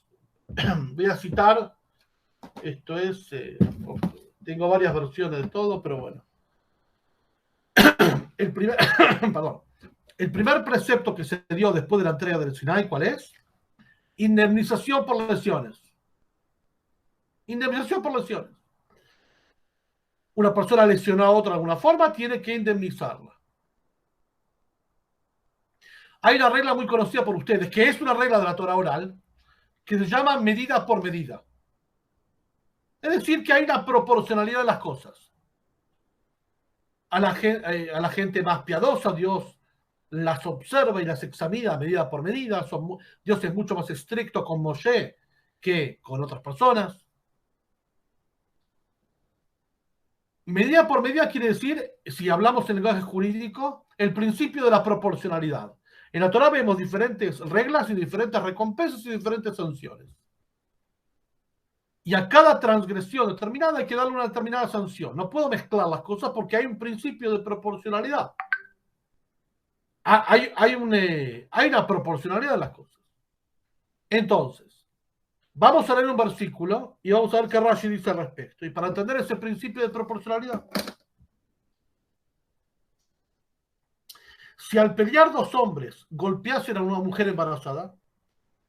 Voy a citar, esto es, tengo varias versiones de todo, pero bueno. Perdón, el primer precepto que se dio después de la entrega del Sinai, ¿cuál es? Indemnización por lesiones. Indemnización por lesiones. Una persona lesionó a otra de alguna forma, tiene que indemnizarla. Hay una regla muy conocida por ustedes, que es una regla de la Torah oral, que se llama medida por medida. Es decir, que hay una proporcionalidad de las cosas. A la gente más piadosa, Dios las observa y las examina medida por medida. Dios es mucho más estricto con Moshe que con otras personas. Medida por medida quiere decir, si hablamos en lenguaje jurídico, el principio de la proporcionalidad. En la Torah vemos diferentes reglas y diferentes recompensas y diferentes sanciones. Y a cada transgresión determinada hay que darle una determinada sanción. No puedo mezclar las cosas porque hay un principio de proporcionalidad. Hay una proporcionalidad de las cosas. Entonces, vamos a leer un versículo y vamos a ver qué Rashi dice al respecto. Y para entender ese principio de proporcionalidad, si al pelear dos hombres golpeasen a una mujer embarazada,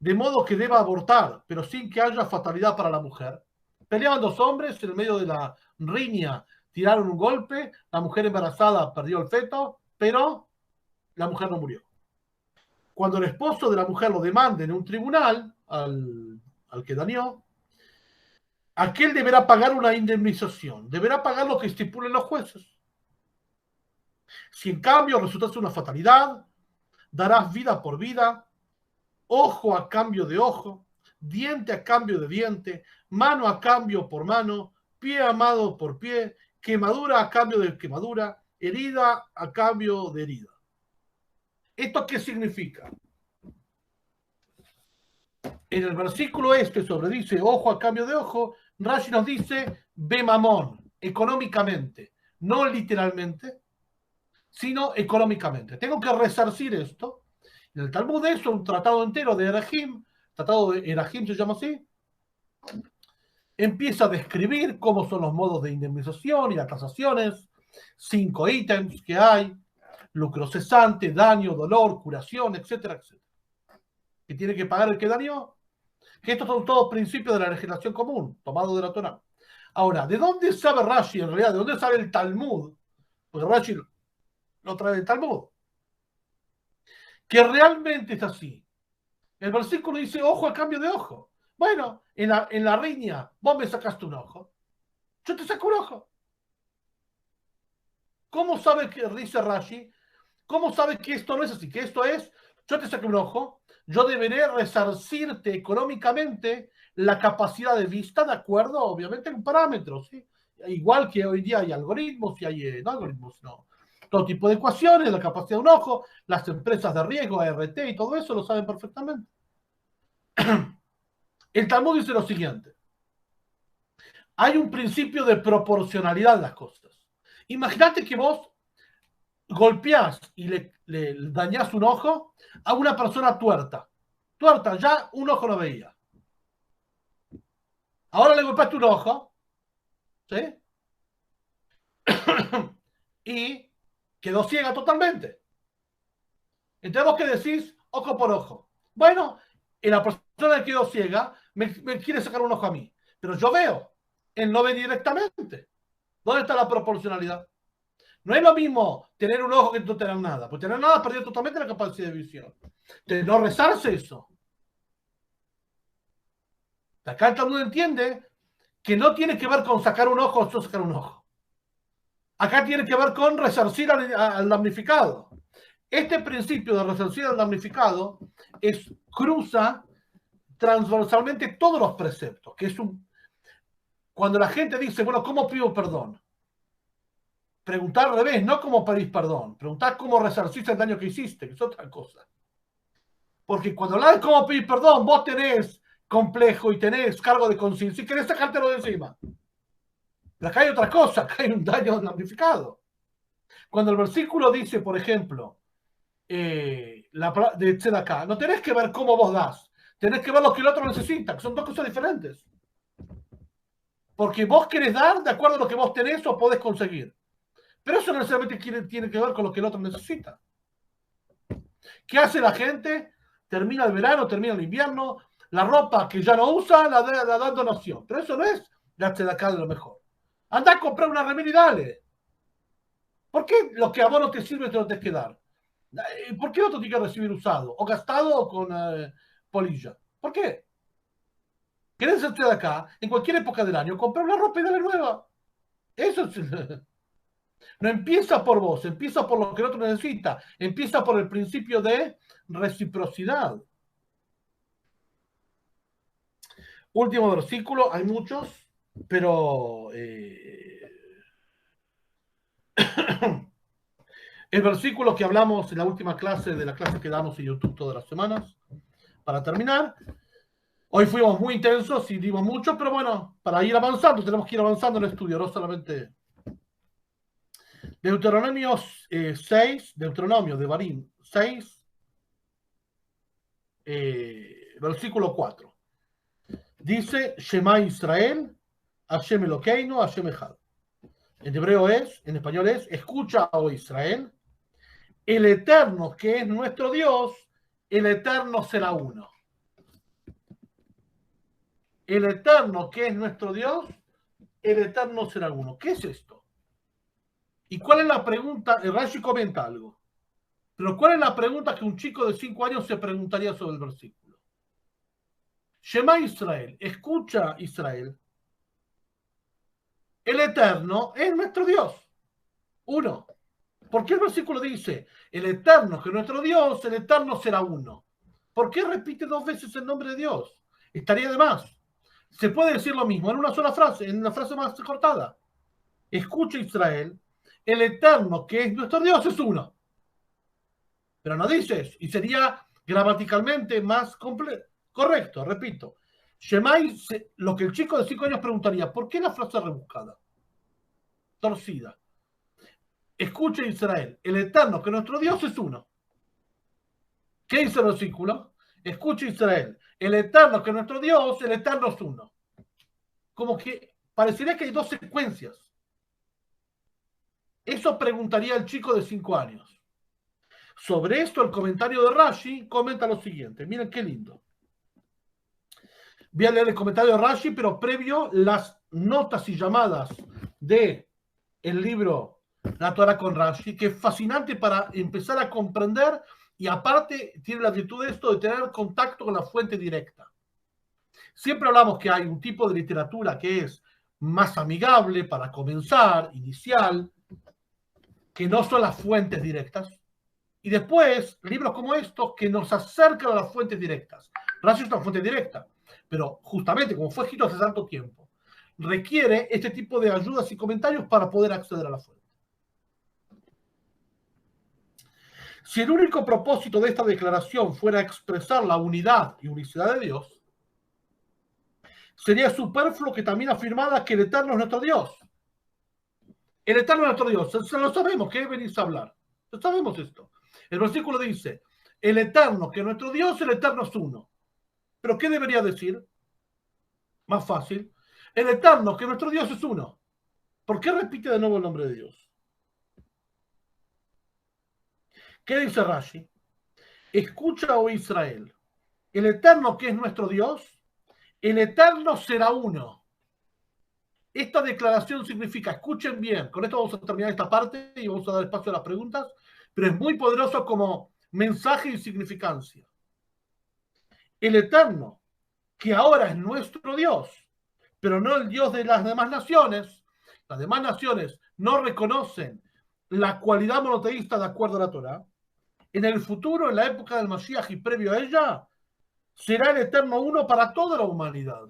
de modo que deba abortar, pero sin que haya fatalidad para la mujer, peleaban dos hombres, en el medio de la riña tiraron un golpe, la mujer embarazada perdió el feto, pero la mujer no murió. Cuando el esposo de la mujer lo demande en un tribunal al que dañó, aquel deberá pagar una indemnización, deberá pagar lo que estipulen los jueces. Si en cambio resultase una fatalidad, darás vida por vida, ojo a cambio de ojo, diente a cambio de diente, mano a cambio por mano, pie amado por pie, quemadura a cambio de quemadura, herida a cambio de herida. ¿Esto qué significa? En el versículo dice, ojo a cambio de ojo, Rashi nos dice, ve mamón, económicamente, no literalmente, sino económicamente. Tengo que resarcir esto. En el Talmud es un tratado entero de Erahim, tratado de Erahim se llama así, empieza a describir cómo son los modos de indemnización y las tasaciones, 5 ítems que hay, lucro cesante, daño, dolor, curación, etcétera, etcétera. Que tiene que pagar el que dañó. Que estos son todos principios de la legislación común, tomados de la Torá. Ahora, ¿de dónde sabe Rashi en realidad? ¿De dónde sabe el Talmud? Porque Rashi lo trae del Talmud. Que realmente es así. El versículo dice, ojo a cambio de ojo. Bueno, en la riña, vos me sacaste un ojo. Yo te saco un ojo. ¿Cómo sabe que dice Rashi? ¿Cómo sabe que esto no es así? Que esto es, yo te saqué un ojo, yo deberé resarcirte económicamente la capacidad de vista de acuerdo, obviamente, a un parámetro, ¿sí? Igual que hoy día hay algoritmos, y hay, no algoritmos, no, todo tipo de ecuaciones, la capacidad de un ojo, las empresas de riesgo, ART y todo eso lo saben perfectamente. El Talmud dice lo siguiente. Hay un principio de proporcionalidad en las cosas. Imagínate que vos golpeás y le dañás un ojo a una persona tuerta. Tuerta, ya un ojo no veía. Ahora le golpeaste un ojo, ¿sí? Y quedó ciega totalmente. Entonces vos qué decís, ojo por ojo. Bueno, la persona que quedó ciega me quiere sacar un ojo a mí, pero yo veo, él no ve directamente. ¿Dónde está la proporcionalidad? No es lo mismo tener un ojo que no tener nada. Pues tener nada perdió totalmente la capacidad de visión. De no rezarse eso. Acá el Talmud entiende que no tiene que ver con sacar un ojo o no sacar un ojo. Acá tiene que ver con resarcir al damnificado. Este principio de resarcir al damnificado cruza transversalmente todos los preceptos, que es cuando la gente dice, bueno, ¿cómo pido perdón? Preguntar al revés, no cómo pedís perdón, preguntar cómo resarciste el daño que hiciste, que es otra cosa. Porque cuando hablas de cómo pedir perdón, vos tenés complejo y tenés cargo de conciencia y querés sacártelo de encima. Pero acá hay otra cosa, acá hay un daño damnificado. Cuando el versículo dice, por ejemplo, de Tzedakah, no tenés que ver cómo vos das, tenés que ver lo que el otro necesita, que son dos cosas diferentes. Porque vos querés dar de acuerdo a lo que vos tenés o podés conseguir. Pero eso no necesariamente tiene que ver con lo que el otro necesita. ¿Qué hace la gente? Termina el verano, termina el invierno, la ropa que ya no usa la da en donación. Pero eso no es la tzedakah de lo mejor. Anda a comprar una remera y dale. ¿Por qué lo que a vos no te sirve te lo tenés que dar? ¿Por qué otro tiene que recibir usado? ¿O gastado o con polilla? ¿Por qué? ¿Querés ser tzedakah? En cualquier época del año, comprar una ropa y dale nueva. Eso es... No empieza por vos, empieza por lo que el otro necesita, empieza por el principio de reciprocidad. Último versículo, hay muchos, pero el versículo que hablamos en la última clase de la clase que damos en YouTube todas las semanas, para terminar. Hoy fuimos muy intensos y dimos mucho, pero bueno, para ir avanzando, tenemos que ir avanzando en el estudio, no solamente... Deuteronomio 6, Deuteronomio de Barín 6, versículo 4. Dice, Shema Israel, Hashem Elokeinu, Hashem Echad. En hebreo en español es, escucha, oh Israel, el Eterno que es nuestro Dios, el Eterno será uno. El Eterno que es nuestro Dios, el Eterno será uno. ¿Qué es esto? ¿Y cuál es la pregunta? El Rashi comenta algo. Pero ¿cuál es la pregunta que un chico de 5 años se preguntaría sobre el versículo? Shema Israel, escucha Israel, el Eterno es nuestro Dios. Uno. ¿Por qué el versículo dice, el Eterno que es nuestro Dios, el Eterno será uno? ¿Por qué repite 2 veces el nombre de Dios? Estaría de más. Se puede decir lo mismo en una sola frase, en una frase más cortada. Escucha Israel, el Eterno que es nuestro Dios es uno. pero no dices, y sería gramaticalmente más correcto, repito. Shemai, lo que el chico de 5 años preguntaría, ¿por qué la frase rebuscada? Torcida. Escuche Israel, el Eterno, que nuestro Dios es uno. ¿Qué dice el versículo? Escuche Israel, el Eterno, que nuestro Dios, el Eterno es uno. Como que parecería que hay dos secuencias. Eso preguntaría el chico de 5 años. Sobre esto, el comentario de Rashi comenta lo siguiente. Miren qué lindo. Voy a leer el comentario de Rashi, pero previo las notas y llamadas de el libro La Torah con Rashi, que es fascinante para empezar a comprender, y aparte tiene la virtud de esto de tener contacto con la fuente directa. Siempre hablamos que hay un tipo de literatura que es más amigable para comenzar, inicial, que no son las fuentes directas, y después libros como estos que nos acercan a las fuentes directas. Rashi es una fuente directa, pero justamente como fue escrito hace tanto tiempo, requiere este tipo de ayudas y comentarios para poder acceder a la fuente. Si el único propósito de esta declaración fuera expresar la unidad y unicidad de Dios, sería superfluo que también afirmara que el Eterno es nuestro Dios. El Eterno es nuestro Dios. Lo sabemos, ¿qué venís a hablar? Lo sabemos esto. El versículo dice, el Eterno, que nuestro Dios, el Eterno es uno. ¿Pero qué debería decir? Más fácil. El Eterno, que nuestro Dios es uno. ¿Por qué repite de nuevo el nombre de Dios? ¿Qué dice Rashi? Escucha, oh Israel, el Eterno, que es nuestro Dios, el Eterno será uno. Esta declaración significa, escuchen bien, con esto vamos a terminar esta parte y vamos a dar espacio a las preguntas, pero es muy poderoso como mensaje y significancia. El Eterno, que ahora es nuestro Dios, pero no el Dios de las demás naciones. Las demás naciones no reconocen la cualidad monoteísta de acuerdo a la Torah. En el futuro, en la época del Mashiach y previo a ella, será el Eterno uno para toda la humanidad.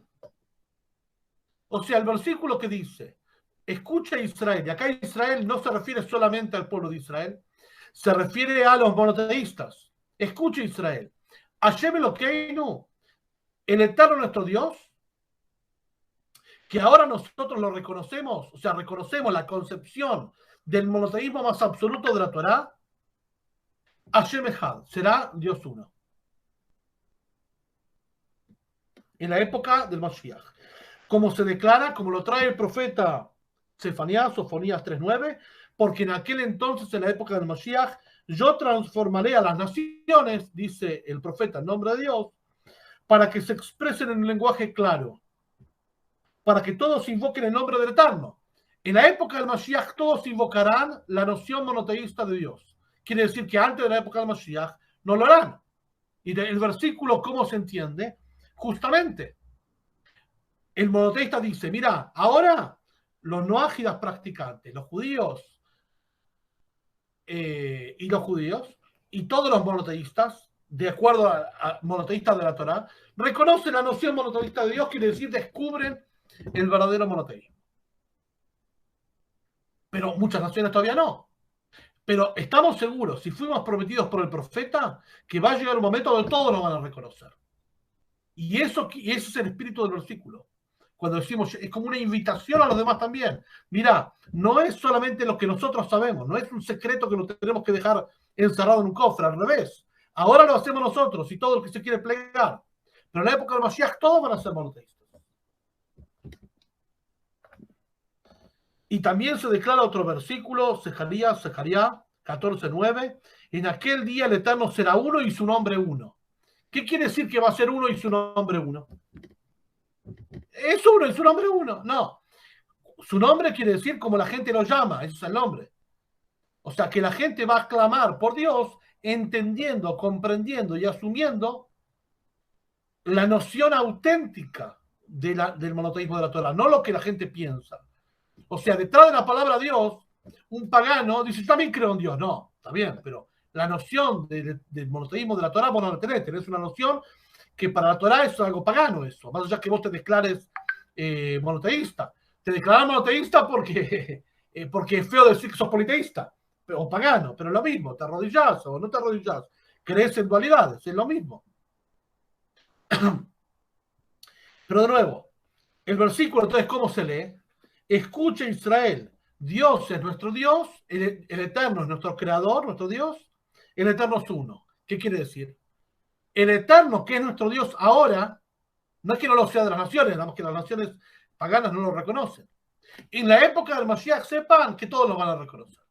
O sea, el versículo que dice, escucha Israel, y acá Israel no se refiere solamente al pueblo de Israel, se refiere a los monoteístas. Escucha Israel, Hashem Elokeinu, el Eterno nuestro Dios, que ahora nosotros lo reconocemos, o sea, reconocemos la concepción del monoteísmo más absoluto de la Torá, Hashem Echad, será Dios uno. En la época del Mashiach. Como se declara, como lo trae el profeta Sofonías 3:9, porque en aquel entonces, en la época del Mashiach, yo transformaré a las naciones, dice el profeta en nombre de Dios, para que se expresen en un lenguaje claro, para que todos invoquen el nombre del Eterno. En la época del Mashiach todos invocarán la noción monoteísta de Dios. Quiere decir que antes de la época del Mashiach no lo harán. Y el versículo, ¿cómo se entiende? Justamente, el monoteísta dice, mira, ahora los no ágidas practicantes, los judíos y los judíos, y todos los monoteístas, de acuerdo a monoteístas de la Torá, reconocen la noción monoteísta de Dios, quiere decir, descubren el verdadero monoteísmo. Pero muchas naciones todavía no. Pero estamos seguros, si fuimos prometidos por el profeta, que va a llegar un momento donde todos lo van a reconocer. Y ese es el espíritu del versículo. Cuando decimos, es como una invitación a los demás también. Mira, no es solamente lo que nosotros sabemos, no es un secreto que lo tenemos que dejar encerrado en un cofre, al revés. Ahora lo hacemos nosotros y todo el que se quiere plegar. Pero en la época del Mashiach todos van a ser monoteístas. Y también se declara otro versículo, Zacarías 14:9, en aquel día el Eterno será uno y su nombre uno. ¿Qué quiere decir que va a ser uno y su nombre uno? Es uno y su nombre uno. No. Su nombre quiere decir como la gente lo llama, ese es el nombre. O sea que la gente va a clamar por Dios entendiendo, comprendiendo y asumiendo la noción auténtica del monoteísmo de la Torah, no lo que la gente piensa. O sea, detrás de la palabra Dios, un pagano dice, yo también creo en Dios. No, está bien, pero la noción del monoteísmo de la Torah vos no la tenés una noción que para la Torah es algo pagano eso, más allá que vos te declares monoteísta. Te declaras monoteísta porque es feo decir que sos politeísta, o pagano, pero es lo mismo, te arrodillás o no te arrodillás, crees en dualidades, es lo mismo. Pero de nuevo, el versículo entonces, ¿cómo se lee? Escucha Israel, Dios es nuestro Dios, el Eterno es nuestro creador, nuestro Dios, el Eterno es uno. ¿Qué quiere decir? El Eterno, que es nuestro Dios ahora, no es que no lo sea de las naciones, nada más que las naciones paganas no lo reconocen. En la época del Mashiach sepan que todos lo van a reconocer.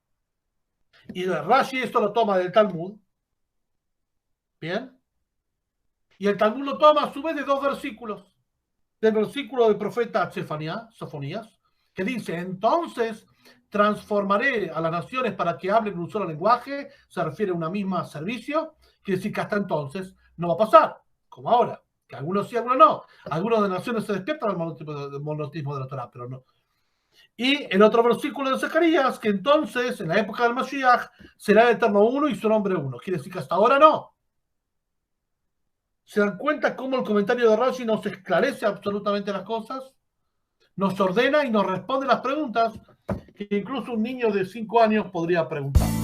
Y Rashi esto lo toma del Talmud. ¿Bien? Y el Talmud lo toma a su vez de dos versículos. Del versículo del profeta Sofonías, que dice, entonces transformaré a las naciones para que hablen un solo lenguaje, se refiere a una misma servicio, quiere decir que hasta entonces no va a pasar, como ahora, que algunos sí, algunos no. Algunos de naciones se despiertan al monoteísmo de la Torah, pero no. Y el otro versículo de Zacarías, que entonces, en la época del Mashiach, será el Eterno uno y su nombre uno. Quiere decir que hasta ahora no. ¿Se dan cuenta cómo el comentario de Rashi nos esclarece absolutamente las cosas? Nos ordena y nos responde las preguntas que incluso un niño de 5 años podría preguntar.